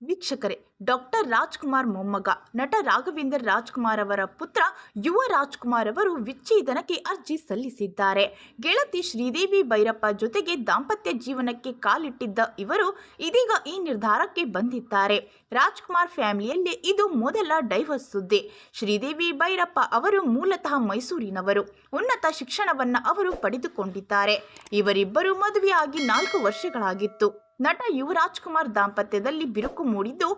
ವೀಕ್ಷಕರೇ, ಡಾಕ್ಟರ್ ರಾಜ್ಕುಮಾರ್ ಮೊಮ್ಮಗ ನಟ ರಾಘವೇಂದ್ರ ರಾಜ್ಕುಮಾರ್ ಅವರ ಪುತ್ರ ಯುವ ರಾಜ್ಕುಮಾರ್ ಅವರು ವಿಚ್ಛೇದನಕ್ಕೆ ಅರ್ಜಿ ಸಲ್ಲಿಸಿದ್ದಾರೆ. ಗೆಳತಿ ಶ್ರೀದೇವಿ ಭೈರಪ್ಪ ಜೊತೆಗೆ ದಾಂಪತ್ಯ ಜೀವನಕ್ಕೆ ಕಾಲಿಟ್ಟಿದ್ದ ಇವರು ಇದೀಗ ಈ ನಿರ್ಧಾರಕ್ಕೆ ಬಂದಿದ್ದಾರೆ. ರಾಜ್ಕುಮಾರ್ ಫ್ಯಾಮಿಲಿಯಲ್ಲೇ ಇದು ಮೊದಲ ಡೈವರ್ಸ್ ಸುದ್ದಿ. ಶ್ರೀದೇವಿ ಭೈರಪ್ಪ ಅವರು ಮೂಲತಃ ಮೈಸೂರಿನವರು. ಉನ್ನತ ಶಿಕ್ಷಣವನ್ನ ಅವರು ಪಡೆದುಕೊಂಡಿದ್ದಾರೆ. ಇವರಿಬ್ಬರು ಮದುವೆಯಾಗಿ 4 ವರ್ಷಗಳಾಗಿತ್ತು. ನಟ ಯುವರಾಜ್ ಕುಮಾರ್ ದಾಂಪತ್ಯದಲ್ಲಿ ಬಿರುಕು ಮೂಡಿದ್ದು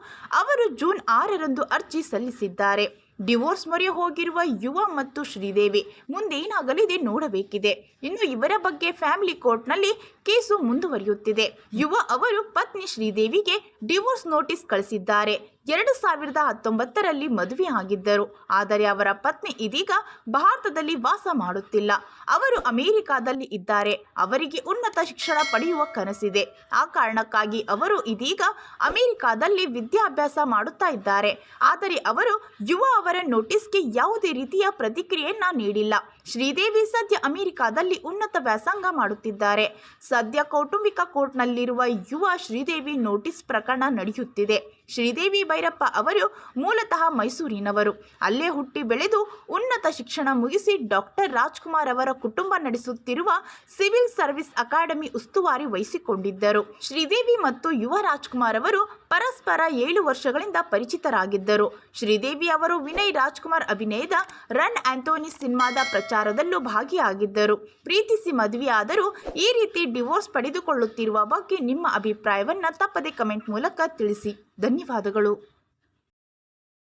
ಅವರು ಜೂನ್ 6ರಂದು ಅರ್ಜಿ ಸಲ್ಲಿಸಿದ್ದಾರೆ. ಡಿವೋರ್ಸ್ ಮೊರೆ ಹೋಗಿರುವ ಯುವ ಮತ್ತು ಶ್ರೀದೇವಿ ಮುಂದೇನಾಗಲಿದೆ ನೋಡಬೇಕಿದೆ. ಇನ್ನು ಇವರ ಬಗ್ಗೆ ಫ್ಯಾಮಿಲಿ ಕೋರ್ಟ್ನಲ್ಲಿ ಕೇಸು ಮುಂದುವರಿಯುತ್ತಿದೆ. ಯುವ ಅವರು ಪತ್ನಿ ಶ್ರೀದೇವಿಗೆ ಡಿವೋರ್ಸ್ ನೋಟಿಸ್ ಕಳಿಸಿದ್ದಾರೆ. 2019ರಲ್ಲಿ ಮದುವೆ ಆಗಿದ್ದರು. ಆದರೆ ಅವರ ಪತ್ನಿ ಇದೀಗ ಭಾರತದಲ್ಲಿ ವಾಸ ಮಾಡುತ್ತಿಲ್ಲ. ಅವರು ಅಮೆರಿಕಾದಲ್ಲಿ ಇದ್ದಾರೆ. ಅವರಿಗೆ ಉನ್ನತ ಶಿಕ್ಷಣ ಪಡೆಯುವ ಕನಸಿದೆ. ಆ ಕಾರಣಕ್ಕಾಗಿ ಅವರು ಇದೀಗ ಅಮೆರಿಕಾದಲ್ಲಿ ವಿದ್ಯಾಭ್ಯಾಸ ಮಾಡುತ್ತಾ ಇದ್ದಾರೆ. ಆದರೆ ಅವರು ಯುವ ಅವರ ನೋಟಿಸ್ಗೆ ಯಾವುದೇ ರೀತಿಯ ಪ್ರತಿಕ್ರಿಯೆಯನ್ನ ನೀಡಿಲ್ಲ. ಶ್ರೀದೇವಿ ಸದ್ಯ ಅಮೆರಿಕಾದಲ್ಲಿ ಉನ್ನತ ವ್ಯಾಸಂಗ ಮಾಡುತ್ತಿದ್ದಾರೆ. ಸದ್ಯ ಕೌಟುಂಬಿಕ ಕೋರ್ಟ್ನಲ್ಲಿರುವ ಯುವ ಶ್ರೀದೇವಿ ನೋಟಿಸ್ ಪ್ರಕರಣ ನಡೆಯುತ್ತಿದೆ. ಶ್ರೀದೇವಿ ಭೈರಪ್ಪ ಅವರು ಮೂಲತಃ ಮೈಸೂರಿನವರು. ಅಲ್ಲೇ ಹುಟ್ಟಿ ಬೆಳೆದು ಉನ್ನತ ಶಿಕ್ಷಣ ಮುಗಿಸಿ ಡಾಕ್ಟರ್ ರಾಜ್ಕುಮಾರ್ ಅವರ ಕುಟುಂಬ ನಡೆಸುತ್ತಿರುವ ಸಿವಿಲ್ ಸರ್ವಿಸ್ ಅಕಾಡೆಮಿ ಉಸ್ತುವಾರಿ ವಹಿಸಿಕೊಂಡಿದ್ದರು. ಶ್ರೀದೇವಿ ಮತ್ತು ಯುವ ರಾಜ್ಕುಮಾರ್ ಅವರು ಪರಸ್ಪರ 7 ವರ್ಷಗಳಿಂದ ಪರಿಚಿತರಾಗಿದ್ದರು. ಶ್ರೀದೇವಿ ಅವರು ವಿನಯ್ ರಾಜ್ಕುಮಾರ್ ಅಭಿನಯದ ರನ್ ಆಂಥೋನಿ ಸಿನಿಮಾದ ಪ್ರಚಾರದಲ್ಲೂ ಭಾಗಿಯಾಗಿದ್ದರು. ಪ್ರೀತಿಸಿ ಮದುವೆಯಾದರೂ ಈ ರೀತಿ ಡಿವೋರ್ಸ್ ಪಡೆದುಕೊಳ್ಳುತ್ತಿರುವ ಬಗ್ಗೆ ನಿಮ್ಮ ಅಭಿಪ್ರಾಯವನ್ನ ತಪ್ಪದೆ ಕಮೆಂಟ್ ಮೂಲಕ ತಿಳಿಸಿ. ಧನ್ಯವಾದಗಳು.